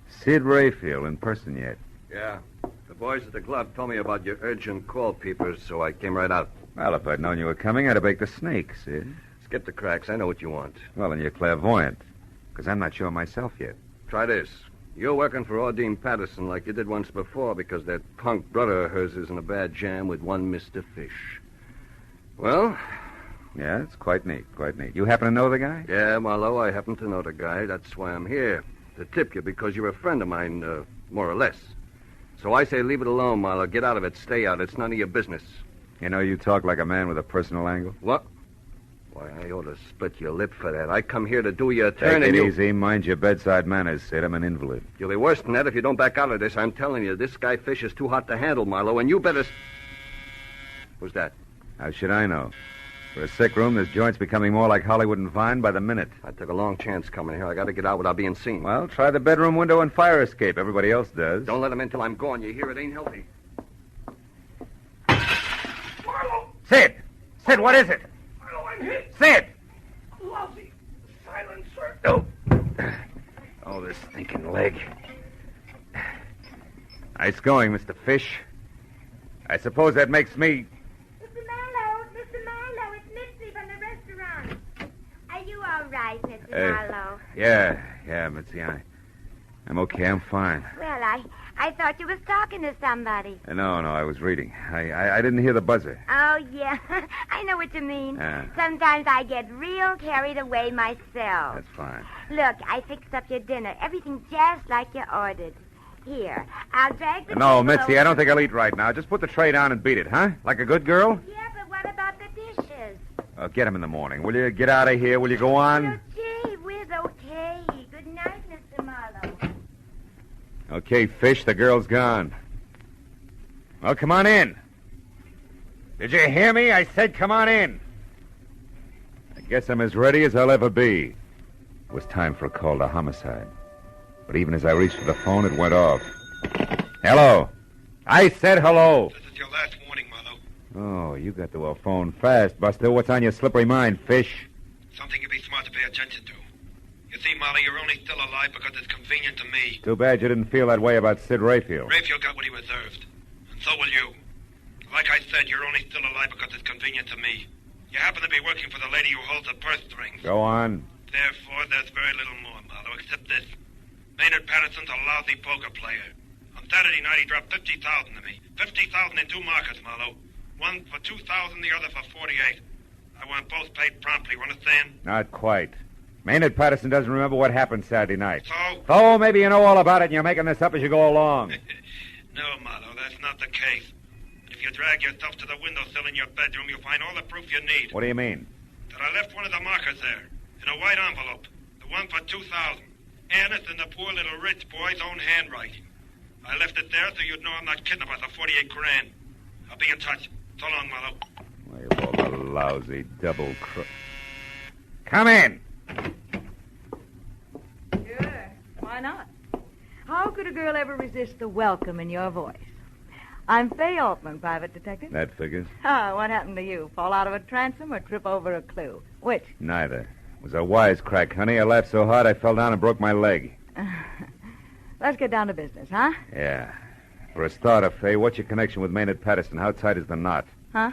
Sid Rayfield in person yet? Yeah. The boys at the club told me about your urgent call, peepers, so I came right out. Well, if I'd known you were coming, I'd have baked a snake, Sid. Skip the cracks. I know what you want. Well, then you're clairvoyant, because I'm not sure myself yet. Try this. You're working for Ordine Patterson like you did once before because that punk brother of hers is in a bad jam with one Mr. Fish. Well? Yeah, it's quite neat. You happen to know the guy? Yeah, Marlowe, I happen to know the guy. That's why I'm here. To tip you because you're a friend of mine, more or less. So I say leave it alone, Marlowe. Get out of it. Stay out. It's none of your business. You know, you talk like a man with a personal angle. What? Why, I ought to split your lip for that. I come here to do you a turn Take and it easy. Mind your bedside manners, Sid. I'm an invalid. You'll be worse than that if you don't back out of this. I'm telling you, this guy Fish is too hot to handle, Marlowe, and you better... Who's that? How should I know? For a sick room, this joint's becoming more like Hollywood and Vine by the minute. I took a long chance coming here. I got to get out without being seen. Well, try the bedroom window and fire escape. Everybody else does. Don't let him in till I'm gone. You hear? It ain't healthy. Marlowe! Sid! Sid, what is it? Marlowe, I'm hit. Sid! Lousy silencer. Oh. Oh, this stinking leg. Nice going, Mr. Fish. I suppose that makes me... Mr. Marlowe, it's Mitzi from the restaurant. Are you all right, Mr. Marlowe? Yeah, Mitzi, I'm okay. I'm fine. Well, I thought you was talking to somebody. No, I was reading. I didn't hear the buzzer. Oh, yeah. I know what you mean. Sometimes I get real carried away myself. That's fine. Look, I fixed up your dinner. Everything just like you ordered. Here, I'll drag the No, table Mitzi, over. I don't think I'll eat right now. Just put the tray down and beat it, huh? Like a good girl? Yeah, but what about the dishes? Get them in the morning. Will you get out of here? Will you go on? Gee whiz, okay. Good night, Mr. Marlowe. Okay, Fish, the girl's gone. Well, come on in. Did you hear me? I said come on in. I guess I'm as ready as I'll ever be. It was time for a call to homicide. But even as I reached for the phone, it went off. Hello. I said hello. This is your last warning, Marlowe. Oh, you got to a phone fast, Buster. What's on your slippery mind, Fish? Something you'd be smart to pay attention to. You see, Marlowe, you're only still alive because it's convenient to me. Too bad you didn't feel that way about Sid Rayfield. Rayfield got what he deserved. And so will you. Like I said, you're only still alive because it's convenient to me. You happen to be working for the lady who holds the purse strings. Go on. Therefore, there's very little more, Marlowe, except this. Maynard Patterson's a lousy poker player. On Saturday night, he dropped $50,000 to me. $50,000 in two markets, Marlowe. One for $2,000, the other for $48,000. I want both paid promptly, you understand? Not quite. Maynard Patterson doesn't remember what happened Saturday night. So? Oh, maybe you know all about it and you're making this up as you go along. No, Marlowe, that's not the case. If you drag yourself to the windowsill in your bedroom, you'll find all the proof you need. What do you mean? That I left one of the markers there, in a white envelope. The one for $2,000. And it's in the poor little rich boy's own handwriting. I left it there so you'd know I'm not kidding about the $48,000. I'll be in touch. So long, Marlowe. Well, you're both a lousy double crook. Come in. Sure. Why not? How could a girl ever resist the welcome in your voice? I'm Fay Altman, private detective. That figures. What happened to you? Fall out of a transom or trip over a clue? Which? Neither. It was a wisecrack, honey. I laughed so hard I fell down and broke my leg. Let's get down to business, huh? Yeah. For a starter, Fay, what's your connection with Maynard Patterson? How tight is the knot? Huh?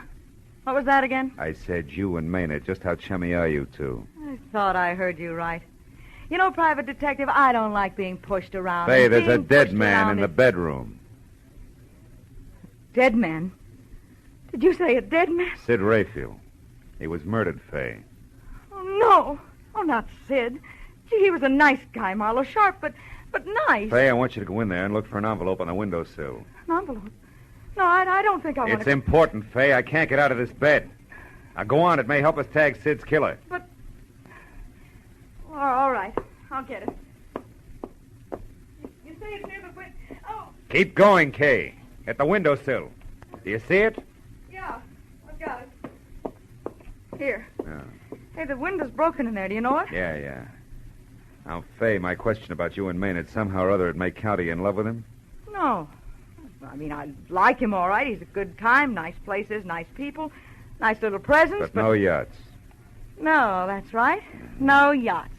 What was that again? I said you and Maynard. Just how chummy are you two? I thought I heard you right. You know, private detective, I don't like being pushed around. Fay, And there's a being dead pushed man around in the is- bedroom. Dead man? Did you say a dead man? Sid Rayfield. He was murdered, Fay. Oh, no. Oh, not Sid. Gee, he was a nice guy, Marlowe. Sharp, but nice. Fay, I want you to go in there and look for an envelope on the windowsill. An envelope? No, I don't think I want It's to... important, Fay. I can't get out of this bed. Now, go on. It may help us tag Sid's killer. But... All right. I'll get it. You say it's near the window... Oh, Keep going, Kay. At the windowsill. Do you see it? yeah. I've got it. Here. Yeah. Hey, the window's broken in there. Do you know it? Yeah. Now, Fay, my question about you and Maynard, somehow or other it may count. Are you in love with him? No. I mean, I like him all right. He's a good time, nice places, nice people, nice little presents. But no yachts. No, that's right. No yachts.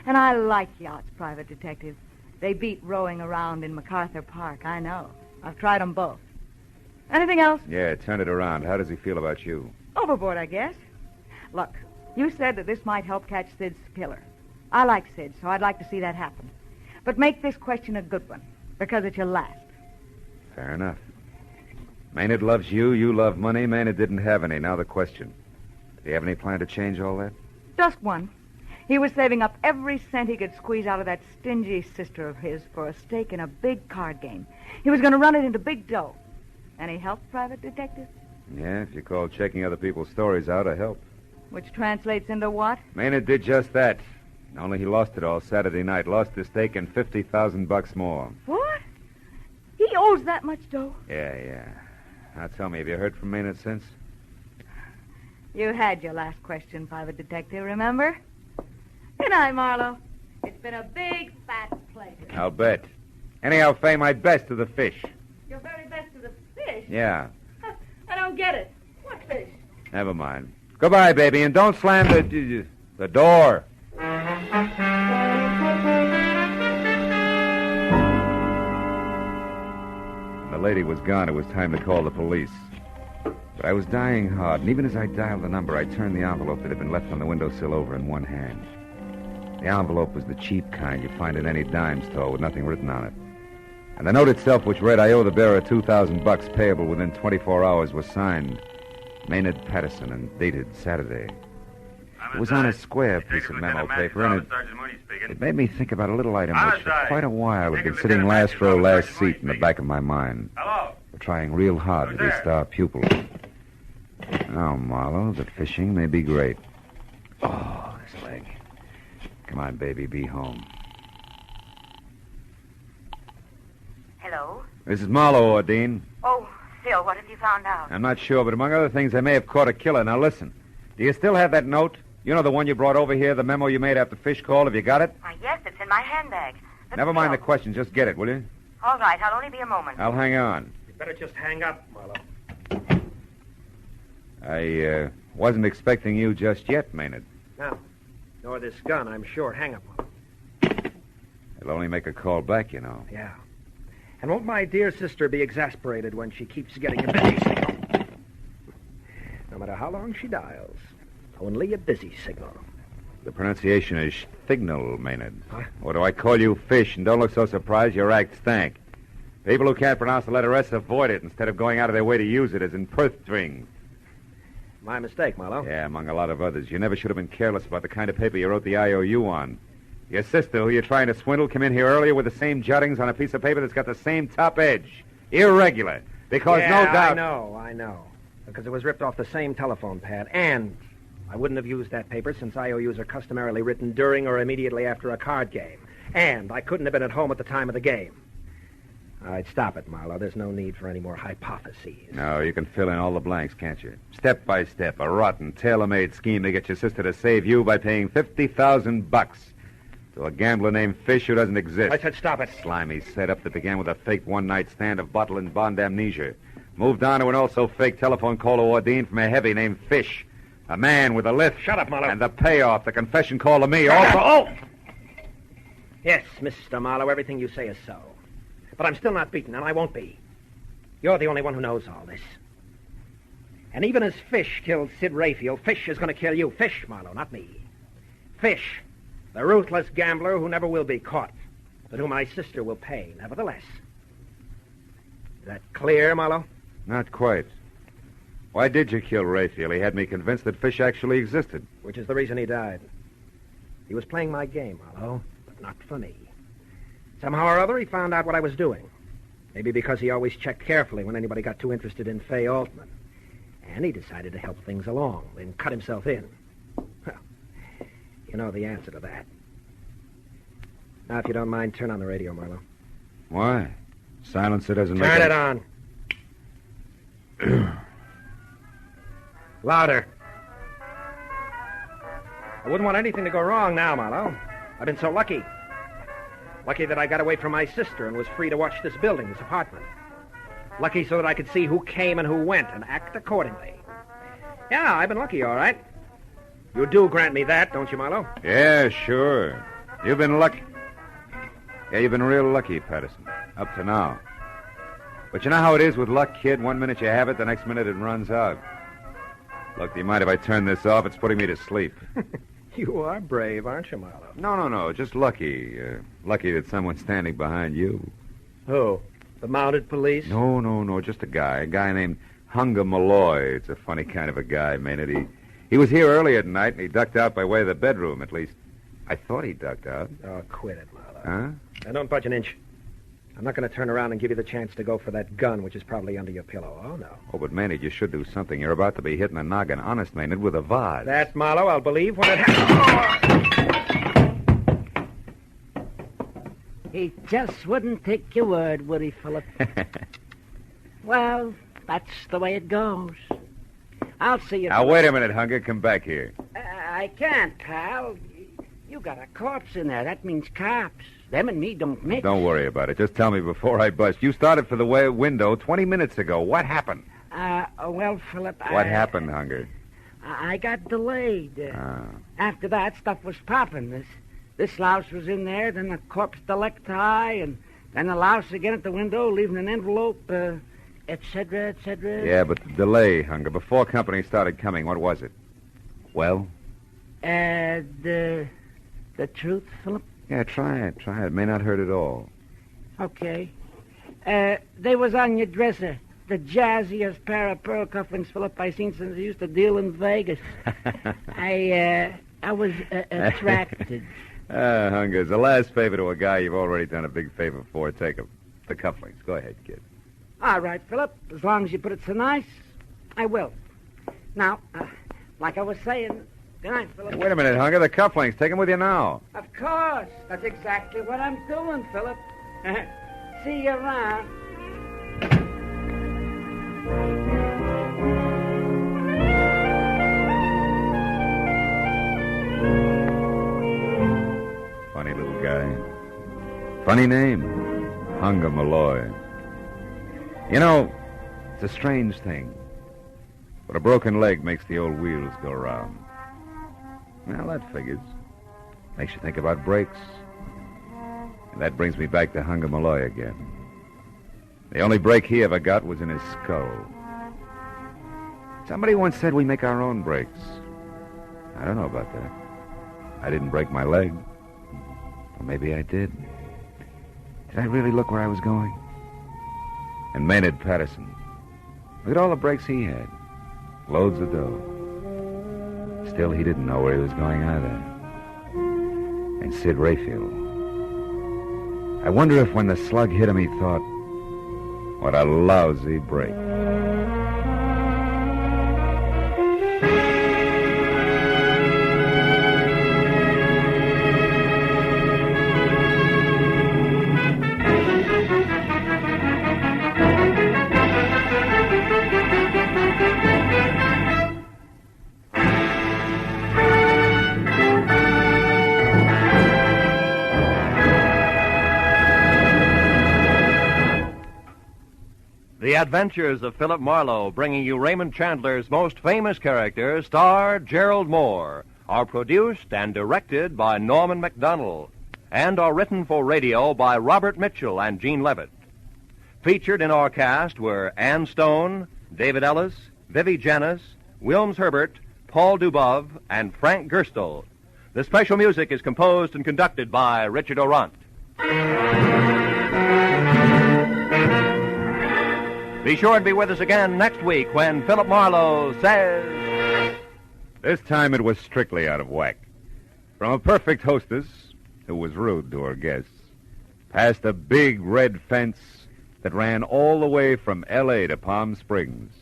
And I like yachts, private detective. They beat rowing around in MacArthur Park, I know. I've tried them both. Anything else? Yeah, turn it around. How does he feel about you? Overboard, I guess. Look, you said that this might help catch Sid's killer. I like Sid, so I'd like to see that happen. But make this question a good one, because it's your last. Fair enough. Maynard loves you. You love money. Maynard didn't have any. Now the question. Do you have any plan to change all that? Just one. He was saving up every cent he could squeeze out of that stingy sister of his for a stake in a big card game. He was going to run it into big dough. Any help, private detective? Yeah, if you call checking other people's stories out a help. Which translates into what? Maynard did just that. Only he lost it all Saturday night. Lost the stake and $50,000 more. What? He owes that much dough? Yeah. Now tell me, have you heard from Maynard since? You had your last question, Private Detective, remember? Good night, Marlowe. It's been a big, fat pleasure. I'll bet. Anyhow, Fay, my best to the fish. Your very best to the fish? Yeah. I don't get it. What fish? Never mind. Goodbye, baby, and don't slam the door. When the lady was gone, it was time to call the police. But I was dying hard, and even as I dialed the number, I turned the envelope that had been left on the windowsill over in one hand. The envelope was the cheap kind you find in any dime store with nothing written on it. And the note itself, which read, "I owe the bearer $2,000 payable within 24 hours," was signed Maynard Patterson and dated Saturday. It was on a square piece of memo paper, and it made me think about a little item which for quite a while had been sitting last row, last seat in the back of my mind. Hello? We're trying real hard to be star pupils. Now, Marlowe, the fishing may be great. Oh, this leg. Come on, baby, be home. Hello? This is Marlowe, Ordine. Oh, Phil, what have you found out? I'm not sure, but among other things, I may have caught a killer. Now, listen. Do you still have that note? You know the one you brought over here, the memo you made after Fish called? Have you got it? Yes, it's in my handbag. But Never mind Phil- the question. Just get it, will you? All right, I'll only be a moment. I'll hang on. You better just hang up, Marlowe. I wasn't expecting you just yet, Maynard. Now, nor this gun, I'm sure. Hang up, Marlowe. It'll only make a call back, you know. Yeah. And won't my dear sister be exasperated when she keeps getting a busy signal? No matter how long she dials, only a busy signal. The pronunciation is thignal, Maynard. Huh? Or do I call you Fish? And don't look so surprised. Your act stank. People who can't pronounce the letter S avoid it instead of going out of their way to use it as in Perth string. My mistake, Marlowe. Yeah, among a lot of others. You never should have been careless about the kind of paper you wrote the IOU on. Your sister, who you're trying to swindle, came in here earlier with the same jottings on a piece of paper that's got the same top edge. Irregular. Because no doubt... I know. Because it was ripped off the same telephone pad. And I wouldn't have used that paper since IOUs are customarily written during or immediately after a card game. And I couldn't have been at home at the time of the game. All right, stop it, Marlowe. There's no need for any more hypotheses. No, you can fill in all the blanks, can't you? Step by step, a rotten, tailor-made scheme to get your sister to save you by paying $50,000 to a gambler named Fish who doesn't exist. I said stop it. Slimy setup that began with a fake one-night stand of bottle and bond amnesia. Moved on to an also-fake telephone call to Ordine from a heavy named Fish. A man with a lift. Shut up, Marlowe. And the payoff, the confession call to me. Also... Oh! Yes, Mr. Marlowe, everything you say is so. But I'm still not beaten, and I won't be. You're the only one who knows all this. And even as Fish killed Sid Rayfield, Fish is going to kill you. Fish, Marlowe, not me. Fish, the ruthless gambler who never will be caught, but who my sister will pay, nevertheless. Is that clear, Marlowe? Not quite. Why did you kill Rayfield? He had me convinced that Fish actually existed. Which is the reason he died. He was playing my game, Marlowe, but not for me. Somehow or other, he found out what I was doing. Maybe because he always checked carefully when anybody got too interested in Fay Altman. And he decided to help things along, then cut himself in. Well, you know the answer to that. Now, if you don't mind, turn on the radio, Marlowe. Why? Silencer doesn't make Turn any... it on. Louder. I wouldn't want anything to go wrong now, Marlowe. I've been so lucky. Lucky that I got away from my sister and was free to watch this building, this apartment. Lucky so that I could see who came and who went and act accordingly. Yeah, I've been lucky, all right. You do grant me that, don't you, Marlowe? Yeah, sure. You've been lucky. Yeah, you've been real lucky, Patterson. Up to now. But you know how it is with luck, kid? 1 minute you have it, the next minute it runs out. Look, do you mind if I turn this off? It's putting me to sleep. You are brave, aren't you, Marlowe? No. Just lucky. Lucky that someone's standing behind you. Who? The mounted police? No. Just a guy named Hunger Malloy. It's a funny kind of a guy, Maynard. He was here earlier tonight, and he ducked out by way of the bedroom, at least. I thought he ducked out. Oh, quit it, Marlowe. Huh? Now, don't budge an inch. I'm not going to turn around and give you the chance to go for that gun, which is probably under your pillow. Oh, no. Oh, but Maynard, you should do something. You're about to be hitting a noggin, honest, Maynard, with a vase. That, Marlowe, I'll believe when it happens. He just wouldn't take your word, would he, Philip? Well, that's the way it goes. I'll see you. Now, wait a minute, Hunger. Come back here. I can't, pal. You got a corpse in there. That means cops. Them and me don't mix. Don't worry about it. Just tell me before I bust. You started for the window 20 minutes ago. What happened? Well, Philip, What happened, Hunger? I got delayed. After that, stuff was popping. This louse was in there, then the corpse delecti, and then the louse again at the window, leaving an envelope, et cetera, et cetera. Yeah, but the delay, Hunger. Before company started coming, what was it? Well? The truth, Philip? Yeah, try it. It may not hurt at all. Okay. They was on your dresser. The jazziest pair of pearl cufflinks, Philip, I seen since I used to deal in Vegas. I was attracted. Hunger, as a last favor to a guy you've already done a big favor for, take him. The cufflinks. Go ahead, kid. All right, Philip. As long as you put it so nice, I will. Now, like I was saying, good night, Philip. Wait a minute, Hunger. The cufflinks. Take them with you now. Of course. That's exactly what I'm doing, Philip. See you around. Funny little guy. Funny name. Hunger Malloy. You know, it's a strange thing. But a broken leg makes the old wheels go round. Well, that figures. Makes you think about brakes. And that brings me back to Hunger Malloy again. The only break he ever got was in his skull. Somebody once said we make our own brakes. I don't know about that. I didn't break my leg. Or maybe I did. Did I really look where I was going? And Maynard Patterson. Look at all the brakes he had. Loads of dough. Still, he didn't know where he was going either. And Sid Rayfield. I wonder if when the slug hit him, he thought, what a lousy break. The Adventures of Philip Marlowe, bringing you Raymond Chandler's most famous character, starred Gerald Moore, are produced and directed by Norman MacDonald, and are written for radio by Robert Mitchell and Gene Levitt. Featured in our cast were Ann Stone, David Ellis, Vivi Janis, Wilms Herbert, Paul Dubov, and Frank Gerstle. The special music is composed and conducted by Richard Orant. Be sure and be with us again next week when Philip Marlowe says... This time it was strictly out of whack. From a perfect hostess, who was rude to her guests, past a big red fence that ran all the way from L.A. to Palm Springs,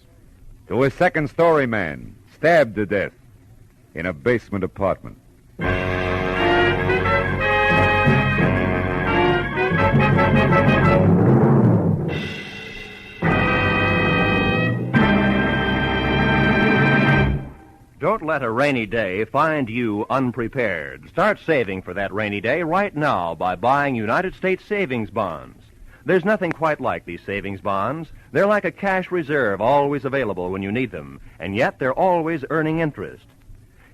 to a second-story man stabbed to death in a basement apartment. Don't let a rainy day find you unprepared. Start saving for that rainy day right now by buying United States savings bonds. There's nothing quite like these savings bonds. They're like a cash reserve, always available when you need them, and yet they're always earning interest.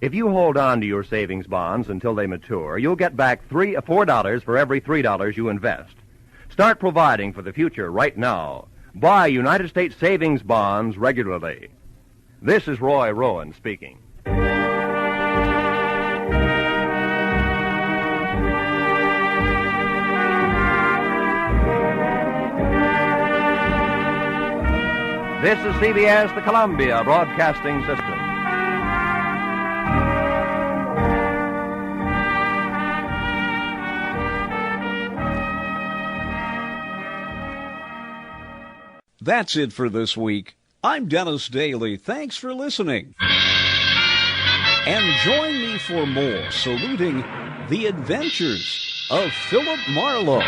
If you hold on to your savings bonds until they mature, you'll get back $4 for every $3 you invest. Start providing for the future right now. Buy United States savings bonds regularly. This is Roy Rowan speaking. This is CBS, the Columbia Broadcasting System. That's it for this week. I'm Dennis Daly. Thanks for listening. And join me for more, saluting the adventures of Philip Marlowe.